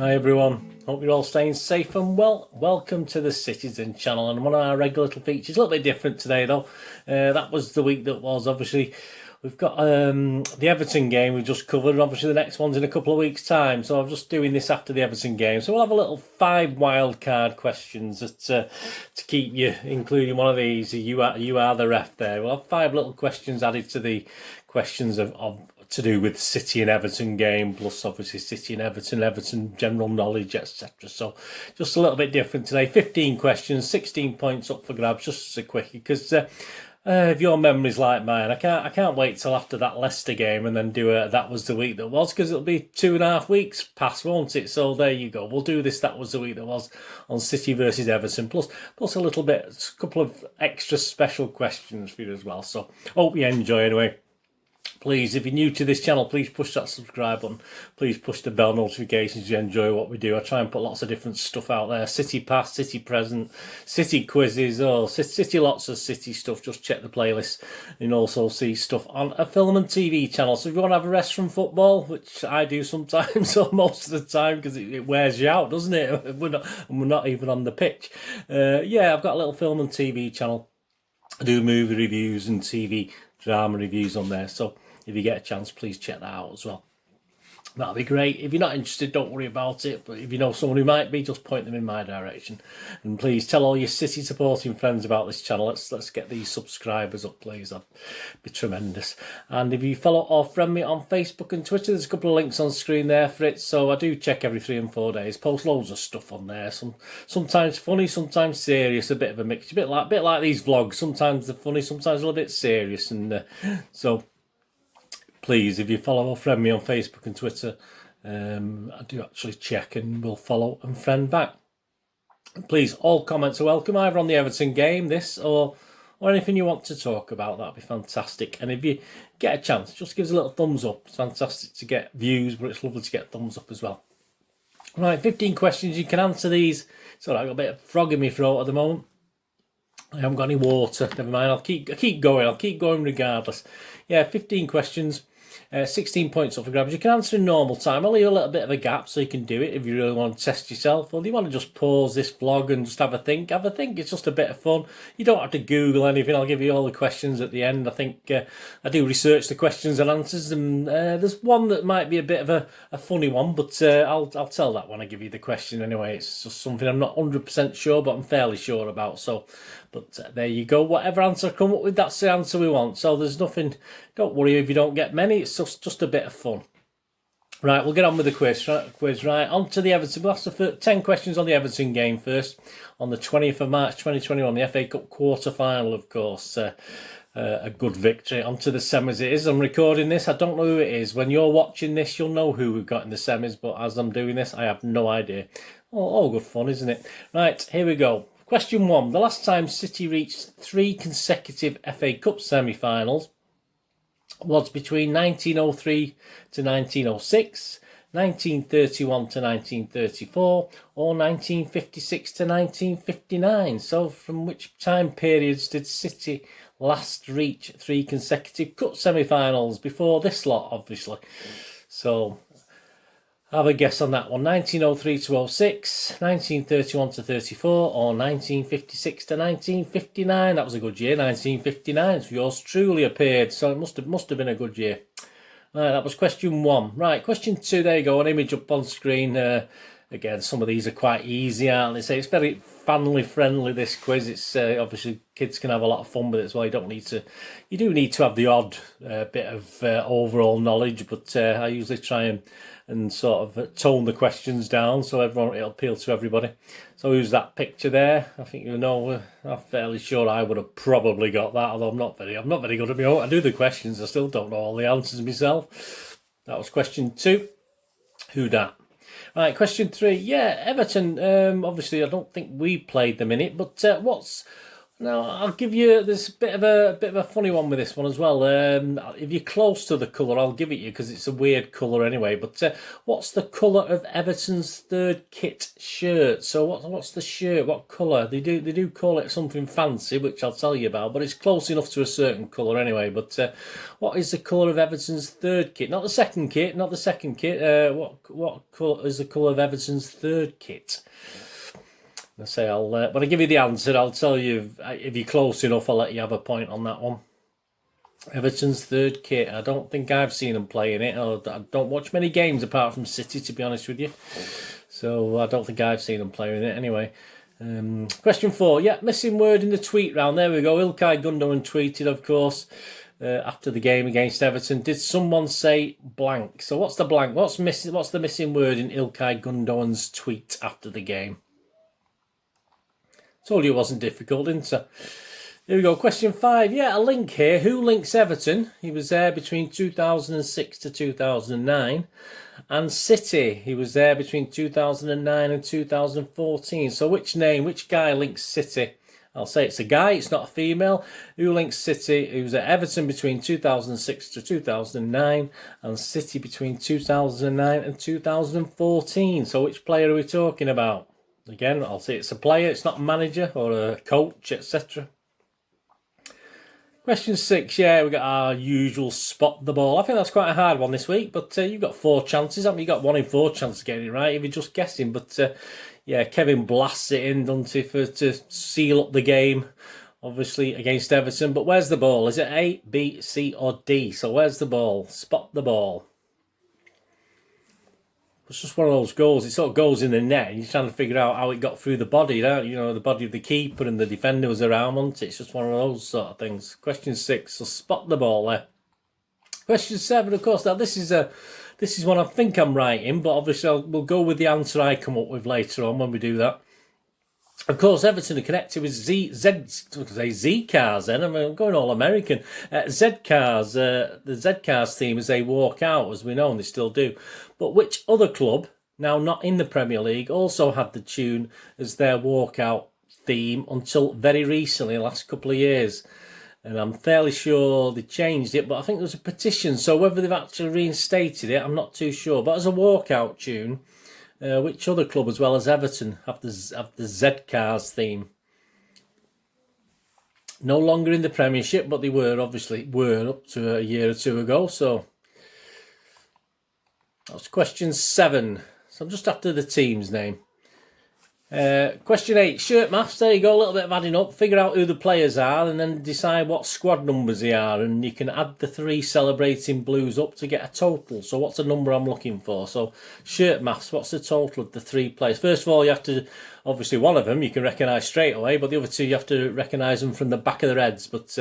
Hi everyone, hope you're all staying safe and well. Welcome to the Citizen channel and one of our regular little features. A little bit different today though. That was the week that was. Obviously we've got the Everton game we just covered, and obviously the next one's in a couple of weeks time, so I'm just doing this after the Everton game. So we'll have a little 5 wildcard questions that, to keep you, including one of these. You are the ref there. We'll have 5 little questions added to the questions of to do with City and Everton game, plus obviously City and Everton general knowledge, etc. So just a little bit different today. 15 questions, 16 points up for grabs, just as a quickie, because if your memory's like mine, I can't wait till after that Leicester game and then do a that was the week that was, because it'll be 2.5 weeks past, won't it? So there you go. We'll do this that was the week that was on City versus Everton, plus a little bit, a couple of extra special questions for you as well. So hope you enjoy anyway. Please, if you're new to this channel, please push that subscribe button. Please push the bell notifications if you enjoy what we do. I try and put lots of different stuff out there. City past, City present, City quizzes, City, lots of City stuff. Just check the playlist and also see stuff on a film and TV channel. So if you want to have a rest from football, which I do sometimes or most of the time, because it wears you out, doesn't it? We're not even on the pitch. Yeah, I've got a little film and TV channel. I do movie reviews and TV drama reviews on there. So if you get a chance, please check that out as well. That'll be great. If you're not interested, don't worry about it. But if you know someone who might be, just point them in my direction. And please tell all your City supporting friends about this channel. Let's get these subscribers up, please. That'd be tremendous. And if you follow or friend me on Facebook and Twitter, there's a couple of links on screen there for it. So I do check every 3 and 4 days. Post loads of stuff on there. Sometimes funny, sometimes serious. A bit of a mix. A bit like these vlogs. Sometimes they're funny, sometimes a little bit serious. And so please, if you follow or friend me on Facebook and Twitter, I do actually check and will follow and friend back. Please, all comments are welcome, either on the Everton game, this, or anything you want to talk about. That'd be fantastic. And if you get a chance, just give us a little thumbs up. It's fantastic to get views, but it's lovely to get thumbs up as well. Right, 15 questions. You can answer these. So I've got a bit of frog in my throat at the moment. I haven't got any water. Never mind. I'll keep going. I'll keep going regardless. Yeah, 15 questions. 16 points up for grabs. You can answer in normal time. I'll leave a little bit of a gap so you can do it if you really want to test yourself, or you want to just pause this vlog and just have a think. It's just a bit of fun. You don't have to Google anything. I'll give you all the questions at the end. I think I do research the questions and answers, and there's one that might be a bit of a funny one, but I'll tell that when I give you the question anyway. It's just something I'm not 100% sure, but I'm fairly sure about. So, but there you go. Whatever answer I come up with, that's the answer we want. So there's nothing. Don't worry if you don't get many. It's just a bit of fun. Right, we'll get on with the quiz. Right, on to the Everton. We'll ask the 10 questions on the Everton game first. On the 20th of March 2021, the FA Cup quarter-final, of course. A good victory. On to the semis it is. I'm recording this. I don't know who it is. When you're watching this, you'll know who we've got in the semis. But as I'm doing this, I have no idea. All good fun, isn't it? Right, here we go. Question 1. The last time City reached 3 consecutive FA Cup semi-finals was between 1903 to 1906, 1931 to 1934, or 1956 to 1959. So from which time periods did City last reach 3 consecutive cup semi-finals? Before this lot, obviously. So have a guess on that one. 1903 to 06, 1931 to 34, or 1956 to 1959. That was a good year, 1959. So yours truly appeared. So it must have been a good year. Right, that was question 1. Right, question 2. There you go. An image up on screen. Again, some of these are quite easy, aren't they? So it's very family friendly, this quiz. It's obviously kids can have a lot of fun with it as well. You do need to have the odd bit of overall knowledge, but I usually try and sort of tone the questions down so it'll appeal to everybody. So who's that picture there? I think you know. I'm fairly sure I would have probably got that, although I'm not very good at my own. I do the questions. I still don't know all the answers myself. That was question 2. Who dat? Right, question 3. Yeah, Everton. Obviously, I don't think we played them in it, but what's Now I'll give you there's a bit of a funny one with this one as well. If you're close to the colour, I'll give it you because it's a weird colour anyway. But what's the colour of Everton's third kit shirt? So what's the shirt? What colour? They do call it something fancy, which I'll tell you about. But it's close enough to a certain colour anyway. But what is the colour of Everton's third kit? Not the second kit. Not the second kit. What colour is the colour of Everton's third kit? I say when I give you the answer, I'll tell you if you're close enough. I'll let you have a point on that one. Everton's third kit. I don't think I've seen them playing it. I don't watch many games apart from City, to be honest with you. So I don't think I've seen them playing it anyway. Question 4. Yeah, missing word in the tweet round. There we go. Ilkay Gundogan tweeted, of course, after the game against Everton. Did someone say blank? So what's the blank? What's missing? What's the missing word in Ilkay Gundogan's tweet after the game? Told you it wasn't difficult, didn't I? Here we go. Question 5. Yeah, a link here. Who links Everton? He was there between 2006 to 2009. And City. He was there between 2009 and 2014. So which guy links City? I'll say it's a guy, it's not a female. Who links City? He was at Everton between 2006 to 2009. And City between 2009 and 2014. So which player are we talking about? Again, I'll say it's a player, it's not a manager or a coach, etc. Question 6, yeah, we got our usual spot the ball. I think that's quite a hard one this week, but you've got 4 chances, haven't you? You've got 1 in 4 chances of getting it right if you're just guessing. But yeah, Kevin blasts it in, doesn't he, to seal up the game, obviously, against Everton. But where's the ball? Is it A, B, C or D? So where's the ball? Spot the ball. It's just one of those goals. It sort of goes in the net. And you're trying to figure out how it got through the body, don't you? You know, the body of the keeper and the defender was around, wasn't it? It's just one of those sort of things. Question 6. So spot the ball there. Question 7, of course. Now this is one I think I'm right in, but obviously we'll go with the answer I come up with later on when we do that. Of course, Everton are connected with Z cars. Then I'm going all American. Z cars. The Z cars theme as they walk out, as we know, and they still do. But which other club, now not in the Premier League, also had the tune as their walkout theme until very recently, the last couple of years? And I'm fairly sure they changed it, but I think there was a petition. So whether they've actually reinstated it, I'm not too sure. But as a walkout tune, which other club as well as Everton have the Z cars theme? No longer in the Premiership, but they were up to a year or 2 ago. So that's question 7. So I'm just after the team's name. Question 8, shirt maths. There you go, a little bit of adding up. Figure out who the players are and then decide what squad numbers they are. And you can add the 3 celebrating blues up to get a total. So what's the number I'm looking for? So shirt maths, what's the total of the 3 players? First of all, you have to, obviously one of them you can recognise straight away, but the other 2 you have to recognise them from the back of their heads. But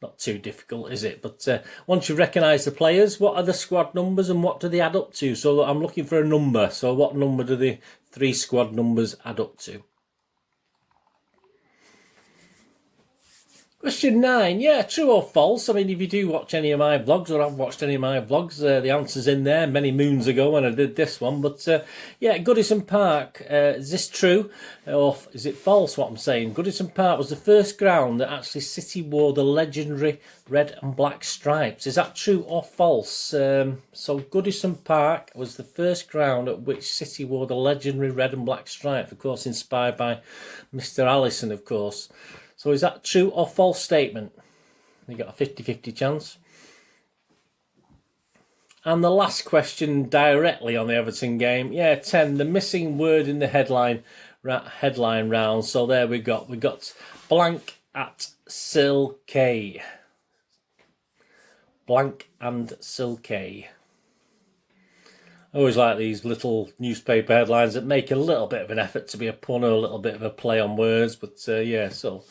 not too difficult, is it? But once you've recognised the players, what are the squad numbers and what do they add up to? So I'm looking for a number. So what number do the 3 squad numbers add up to? Question 9, yeah, true or false? I mean, if you do watch any of my vlogs, or I've watched any of my vlogs, the answer's in there many moons ago when I did this one. But yeah, Goodison Park, is this true or is it false what I'm saying? Goodison Park was the first ground that actually City wore the legendary red and black stripes. Is that true or false? So Goodison Park was the first ground at which City wore the legendary red and black stripes, of course inspired by Mr. Allison, of course. So is that true or false statement? You got a 50-50 chance. And the last question directly on the Everton game. Yeah, 10. The missing word in the headline round. So there we got blank at Silke. Blank and Silke. I always like these little newspaper headlines that make a little bit of an effort to be a pun or a little bit of a play on words. But yeah, so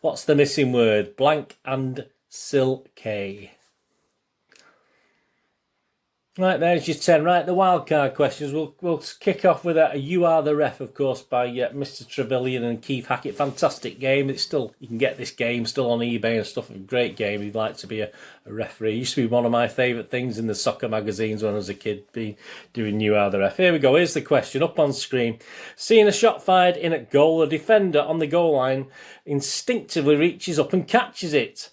what's the missing word? Blank and Silke. Right, there's your 10. Right, the wildcard questions. We'll kick off with a You Are the Ref, of course, by Mr. Trevelyan and Keith Hackett. Fantastic game. It's still, you can get this game still on eBay and stuff. A great game. You'd like to be a referee. It used to be one of my favourite things in the soccer magazines when I was a kid, doing You Are the Ref. Here we go. Here's the question up on screen. Seeing a shot fired in at goal, the defender on the goal line instinctively reaches up and catches it.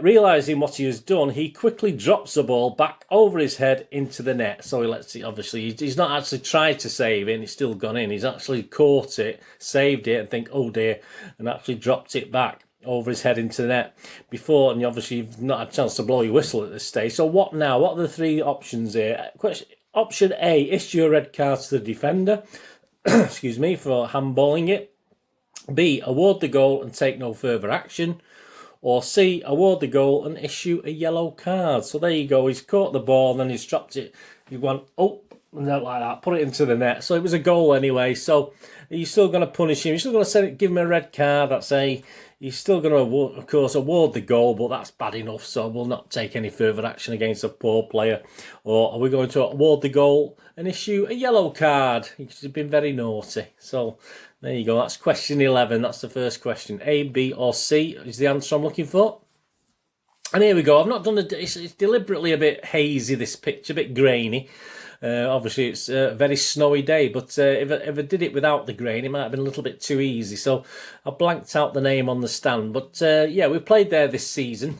Realising what he has done, he quickly drops the ball back over his head into the net. So he lets it, obviously, he's not actually tried to save it and it's still gone in. He's actually caught it, saved it and think, oh dear, and actually dropped it back over his head into the net before. And obviously you've not had a chance to blow your whistle at this stage. So what now? What are the three options here? Option A, issue a red card to the defender, excuse me, for handballing it. B, award the goal and take no further action. Or C, award the goal and issue a yellow card. So there you go. He's caught the ball and then he's dropped it. He went, oh, not like that. Put it into the net. So it was a goal anyway. So you're still going to punish him. You're still going to give him a red card. That's A. He's still going to, of course, award the goal, but that's bad enough. So we'll not take any further action against a poor player. Or are we going to award the goal and issue a yellow card? He's been very naughty. So there you go. That's question 11. That's the first question. A, B, or C is the answer I'm looking for. And here we go. I've not done it's deliberately a bit hazy, this picture, a bit grainy. Obviously, it's a very snowy day, but if I did it without the grain, it might have been a little bit too easy. So I blanked out the name on the stand. But yeah, we played there this season.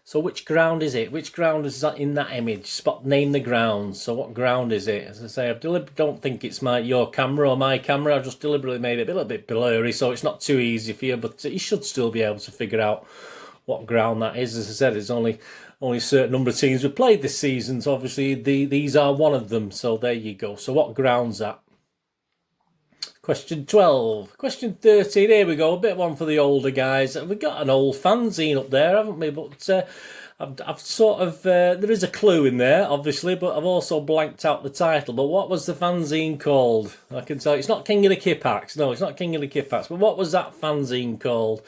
So which ground is it? Which ground is that in that image? Name the ground. So what ground is it? As I say, I don't think it's your camera or my camera. I've just deliberately made it a little bit blurry, so it's not too easy for you. But you should still be able to figure out what ground that is. As I said, there's only a certain number of teams we've played this season. So obviously these are one of them. So there you go. So what ground's that? Question 12. Question 13. Here we go. A bit of one for the older guys. We've got an old fanzine up there, haven't we? But I've sort of... there is a clue in there, obviously, but I've also blanked out the title. But what was the fanzine called? I can tell you. It's not King of the Kippax. No, it's not King of the Kippax. But what was that fanzine called?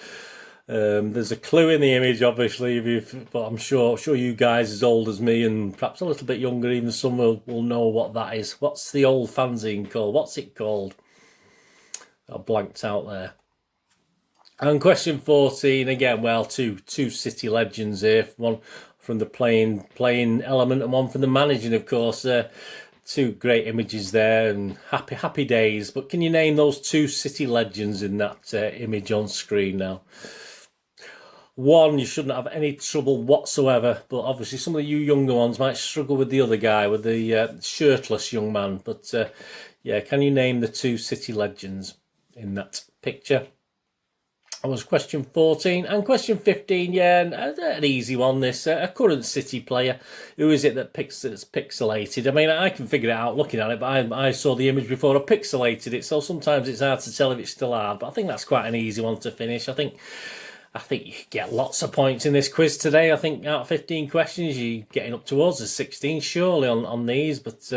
There's a clue in the image, obviously, but I'm sure you guys as old as me and perhaps a little bit younger, even some will know what that is. What's the old fanzine called? What's it called? I blanked out there. And question 14 again. Well, two City legends here. One from the playing element and one from the managing, of course. Two great images there and happy days. But can you name those two City legends in that image on screen now? One, you shouldn't have any trouble whatsoever, but obviously some of you younger ones might struggle with the other guy, with the shirtless young man. But yeah, can you name the two City legends in that picture? That was question 14. And question 15, yeah, an easy one, this. A current City player. Who is it that's pixelated? I mean, I can figure it out looking at it, but I saw the image before I pixelated it, so sometimes it's hard to tell if it's still hard. But I think that's quite an easy one to finish. I think you could get lots of points in this quiz today. I think out of 15 questions, you're getting up towards the 16 surely on these. But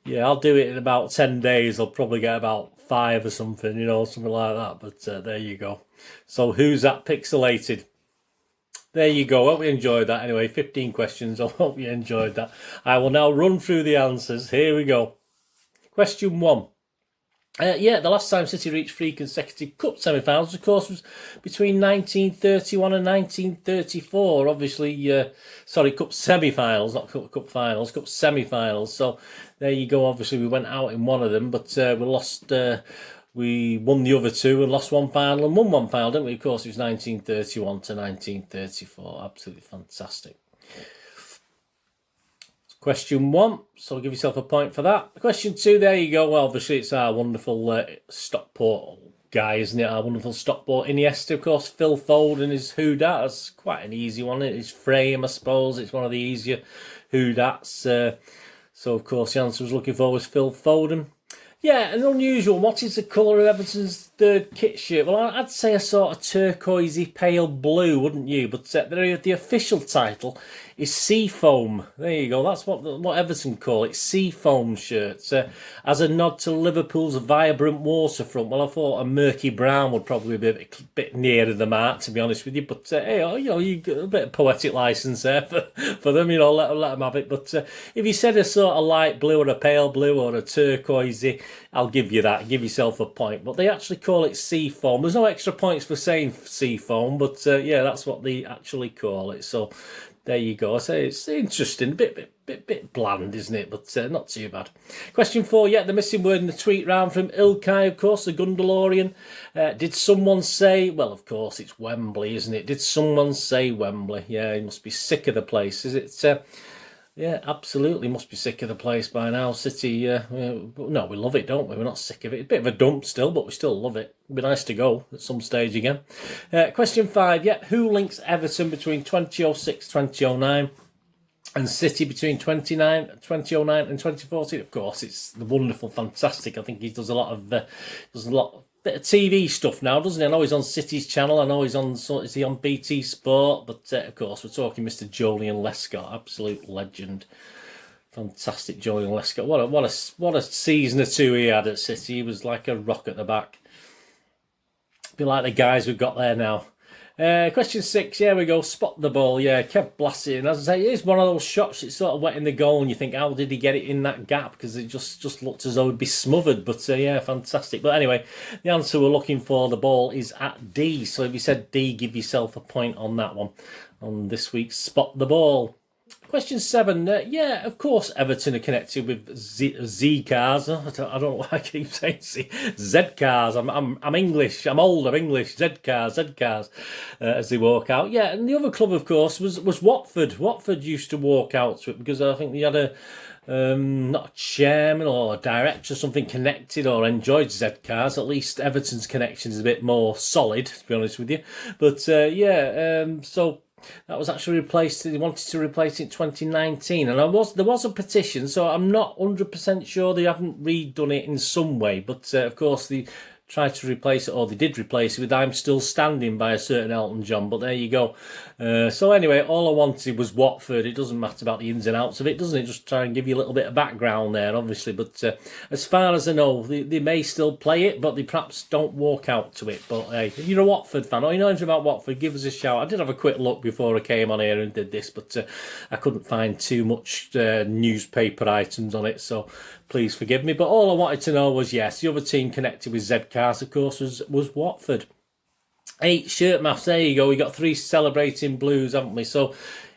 yeah, I'll do it in about 10 days. I'll probably get about 5 or something, something like that. But there you go. So who's that pixelated? There you go. I hope you enjoyed that. Anyway, 15 questions. I hope you enjoyed that. I will now run through the answers. Here we go. Question 1. Yeah, the last time City reached 3 consecutive cup semi-finals, of course, was between 1931 and 1934. Obviously, sorry, cup semi-finals, not cup finals, cup semi-finals. So there you go. Obviously, we went out in one of them, but we lost. We won the other two and lost one final and won one final, didn't we? Of course, it was 1931 to 1934. Absolutely fantastic. Question 1, so give yourself a point for that. Question 2, there you go. Well, obviously, it's our wonderful Stockport guy, isn't it? Our wonderful Stockport Iniesta, of course. Phil Foden is who dat. That's quite an easy one. It's frame, I suppose. It's one of the easier who dats. So, of course, the answer I was looking for was Phil Foden. Yeah, an unusual. What is the colour of Everton's third kit shirt? Well, I'd say a sort of turquoisey pale blue, wouldn't you? But the official title is Seafoam. There you go. That's what Everton call it, Seafoam shirts. As a nod to Liverpool's vibrant waterfront. Well, I thought a murky brown would probably be a bit nearer the mark, to be honest with you. But hey, you got a bit of poetic license there for them. Let them have it. But if you said a sort of light blue or a pale blue or a turquoisey, I'll give you that. Give yourself a point. But they actually call it Seafoam. There's no extra points for saying Seafoam, but yeah, that's what they actually call it. So there you go. I say it's interesting, bit bland, isn't it? But not too bad. Question 4. Yeah, the missing word in the tweet round from Ilkay, of course, the Gundalorian. Did someone say? Well, of course, it's Wembley, isn't it? Did someone say Wembley? Yeah, he must be sick of the place. Is it? Yeah, absolutely. Must be sick of the place by now. City, no, we love it, don't we? We're not sick of it. It's a bit of a dump still, but we still love it. It'd be nice to go at some stage again. Question 5, yeah. Who links Everton between 2006, 2009 and City between 2009 and 2014? Of course, it's the wonderful, fantastic. I think he does a lot of bit of TV stuff now, doesn't he? I know he's on City's channel. I know is he on BT Sport? But of course, we're talking Mr. Julian Lescott, absolute legend, fantastic Julian Lescott. What a season or two he had at City. He was like a rock at the back. Be like the guys we've got there now. Question 6, here we go. Spot the ball. Yeah, kept blasting. As I say, it is one of those shots. It's sort of wet in the goal, and you think, how did he get it in that gap? Because it just looked as though it'd be smothered. But yeah, fantastic. But anyway, the answer we're looking for, the ball, is at D. So if you said D, give yourself a point on that one. On this week's Spot the Ball. Question 7, yeah, of course Everton are connected with Z cars. I don't know why I keep saying Z cars. I'm English. I'm old. I'm English. Z cars. As they walk out. Yeah, and the other club, of course, was Watford. Watford used to walk out to it because I think they had not a chairman or a director or something connected or enjoyed Z cars. At least Everton's connection is a bit more solid, to be honest with you. But yeah, so that was actually replaced. They wanted to replace it in 2019, and there was a petition, so I'm not 100% sure they haven't redone it in some way. But of course, they tried to replace it, or they did replace it with "I'm Still Standing" by a certain Elton John. But there you go. So anyway, all I wanted was Watford. It doesn't matter about the ins and outs of it, doesn't it? Just try and give you a little bit of background there, obviously. But as far as I know, they may still play it, but they perhaps don't walk out to it. But hey, if you're a Watford fan or you know anything about Watford, give us a shout. I did have a quick look before I came on here and did this, but I couldn't find too much newspaper items on it, so please forgive me. But all I wanted to know was, yes, the other team connected with Z Cars, of course, was Watford. 8 shirt maths, there you go. We got 3 celebrating blues, haven't we? So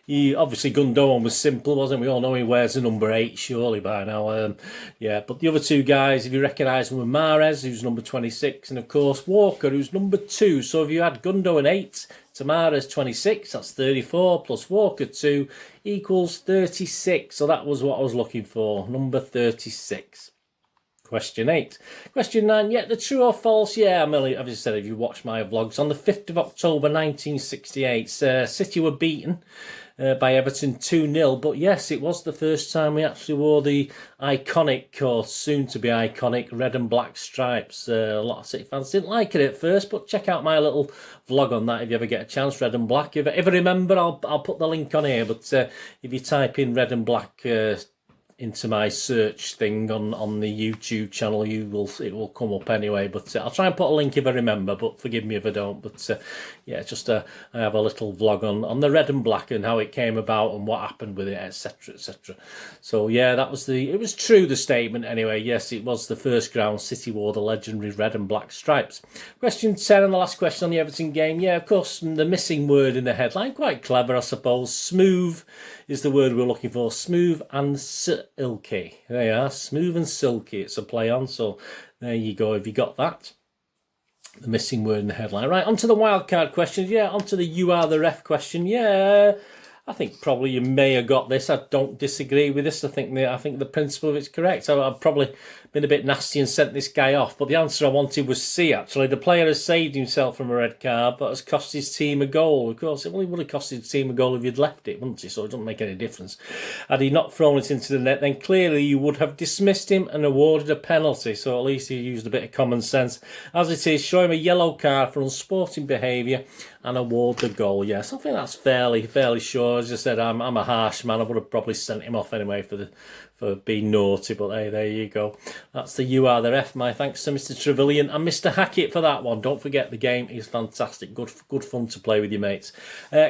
obviously Gundogan was simple, wasn't we? All know he wears the number 8 surely by now. Yeah, but the other 2 guys, if you recognise them, were Mahrez, who's number 26, and of course Walker, who's number 2. So if you had Gundogan 8 to Mahrez 26, that's 34, plus Walker 2 equals 36. So that was what I was looking for, number 36. Question 8. Question 9, yeah, the true or false, yeah, I've just said, if you watch my vlogs, on the 5th of October 1968, City were beaten by Everton 2-0, but yes, it was the first time we actually wore the iconic, or soon-to-be iconic, red and black stripes. A lot of City fans didn't like it at first, but check out my little vlog on that if you ever get a chance, red and black. If I remember, I'll put the link on here, but if you type in red and black into my search thing on the YouTube channel, it will come up anyway. But I'll try and put a link if I remember, but forgive me if I don't. But yeah, just I have a little vlog on the red and black and how it came about and what happened with it, etc, etc. So yeah, it was true, the statement anyway. Yes, it was the first ground City wore the legendary red and black stripes. Question 10 and the last question on the Everton game. Yeah, of course, the missing word in the headline, quite clever I suppose. Smooth is the word we're looking for. Smooth and silky. There you are, smooth and silky. It's a play on, so there you go. Have you got that? The missing word in the headline. Right, on to the wildcard questions. Yeah, on to the You Are the Ref question. Yeah, I think probably you may have got this. I don't disagree with this. I think the principle of it's correct. I've probably been a bit nasty and sent this guy off, but the answer I wanted was C, actually. The player has saved himself from a red card, but has cost his team a goal. Of course, it only would have cost his team a goal if you'd left it, wouldn't it? So it doesn't make any difference. Had he not thrown it into the net, then clearly you would have dismissed him and awarded a penalty. So at least he used a bit of common sense. As it is, show him a yellow card for unsporting behaviour and award the goal. Yes, I think that's fairly sure. As I said, I'm a harsh man. I would have probably sent him off anyway for being naughty, but hey, there you go. That's the You Are the Ref. My thanks to Mr. Trevelyan and Mr. Hackett for that one. Don't forget, the game is fantastic. Good fun to play with your mates.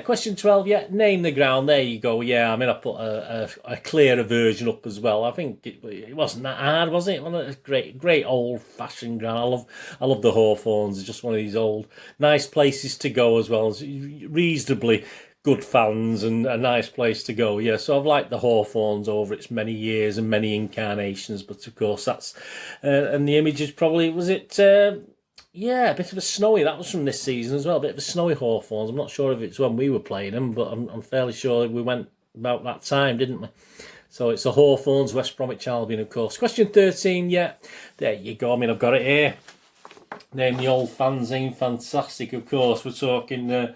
Question 12, yeah, name the ground. There you go. Yeah, I mean, I put a clearer version up as well. I think it wasn't that hard, was it? One of the great old-fashioned ground. I love the Hawthorns. It's just one of these old, nice places to go as well. As reasonably good fans and a nice place to go. Yeah, so I've liked the Hawthorns over its many years and many incarnations, but of course that's and the image is probably, was it yeah, a bit of a snowy, that was from this season as well, a bit of a snowy Hawthorns. I'm not sure if it's when we were playing them, but I'm fairly sure we went about that time, didn't we? So it's the Hawthorns, West Bromwich Albion, of course. Question 13, yeah, there you go. I mean, I've got it here. Name the old fanzine. Fantastic, of course. We're talking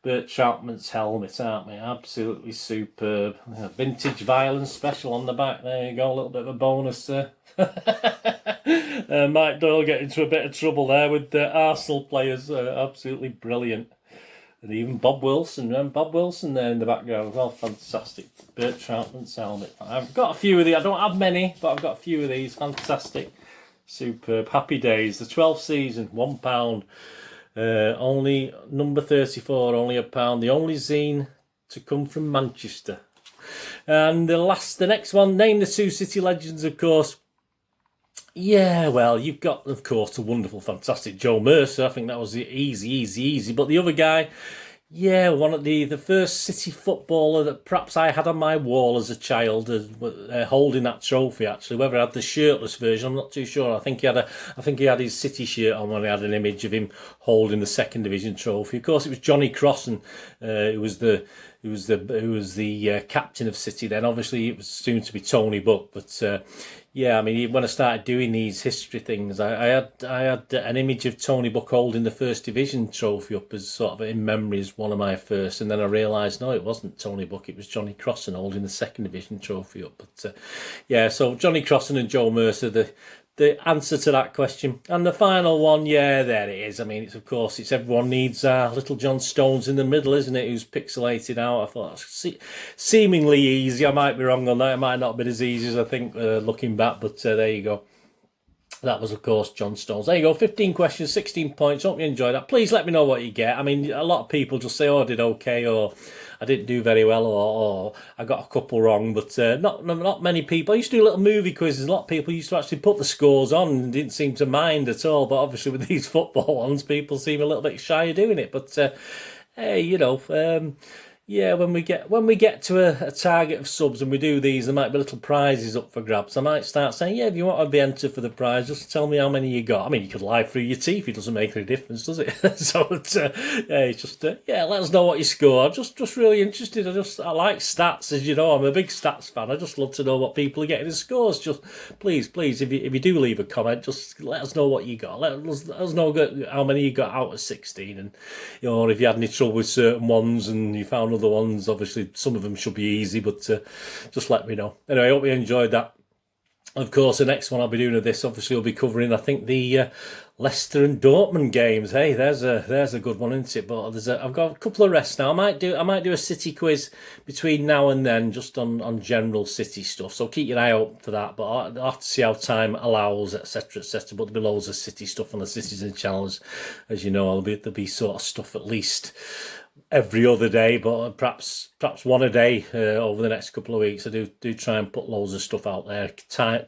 Bert Troutman's helmet, aren't we? Absolutely superb. Vintage Violence special on the back. There you go, a little bit of a bonus there. Mike Doyle getting into a bit of trouble there with the Arsenal players. Absolutely brilliant. And even Bob Wilson, remember Bob Wilson there in the background as well. Fantastic. Bert Troutman's helmet. I've got a few of these. I don't have many, but I've got a few of these. Fantastic. Superb. Happy days. The 12th season, £1. Only number 34, only £1. The only zine to come from Manchester. And the next one, name the two City legends, of course. Yeah, well, you've got, of course, the wonderful, fantastic Joe Mercer. I think that was easy. But the other guy, yeah, one of the first City footballer that perhaps I had on my wall as a child, holding that trophy. Actually, whether I had the shirtless version, I'm not too sure. I think he had his City shirt on when he had an image of him holding the second division trophy. Of course, it was Johnny Crossan, who was the captain of City. Then obviously it was soon to be Tony Buck, but. Yeah, I mean, when I started doing these history things, I had an image of Tony Buck holding the first division trophy up as sort of in memory as one of my first, and then I realised no, it wasn't Tony Buck, it was Johnny Crossan holding the second division trophy up. But yeah, so Johnny Crossan and Joe Mercer, the answer to that question. And the final one, yeah, there it is. I mean, it's everyone needs little John Stones in the middle, isn't it? Who's pixelated out. I thought that's seemingly easy. I might be wrong on that. It might not have been as easy as I think looking back, but there you go. That was, of course, John Stones. There you go, 15 questions, 16 points. Hope you enjoyed that. Please let me know what you get. I mean, a lot of people just say, oh, I did okay, or I didn't do very well, or I got a couple wrong, but not many people. I used to do little movie quizzes. A lot of people used to actually put the scores on and didn't seem to mind at all, but obviously with these football ones, people seem a little bit shy of doing it. But, hey, you know... yeah, when we get to a target of subs and we do these, there might be little prizes up for grabs. I might start saying, yeah, if you want to be entered for the prize, just tell me how many you got. I mean, you could lie through your teeth. It doesn't make any difference, does it? So, yeah, it's just, yeah, let us know what you score. I'm just really interested. I like stats, as you know. I'm a big stats fan. I just love to know what people are getting in scores. Just please, if you do leave a comment, just let us know what you got. Let us know how many you got out of 16, and you know, or if you had any trouble with certain ones and you found other ones. Obviously, some of them should be easy, but just let me know. Anyway, I hope you enjoyed that. Of course, the next one I'll be doing of this, obviously, will be covering, I think, the Leicester and Dortmund games. Hey, there's a good one, isn't it? But I've got a couple of rests now. I might do a City quiz between now and then, just on general City stuff. So keep your eye out for that. But I'll have to see how time allows, etc., etc. But there'll be loads of City stuff on the Citizen channel, as you know. There'll be sort of stuff at least every other day, but perhaps one a day over the next couple of weeks. I do try and put loads of stuff out there,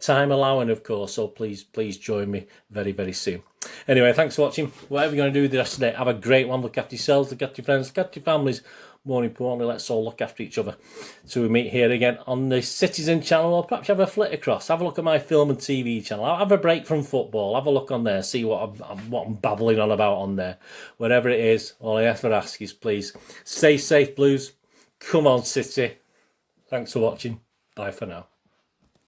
time allowing, of course. So please join me very, very soon. Anyway, thanks for watching. Whatever you're going to do the rest of the day, have a great one. Look after yourselves, look after your friends, look after your families. More importantly, let's all look after each other. So we meet here again on the Citizen channel, or perhaps have a flit across. Have a look at my film and TV channel. I'll have a break from football. Have a look on there. See what I'm babbling on about on there. Whatever it is, all I ever ask is please stay safe, Blues. Come on, City. Thanks for watching. Bye for now.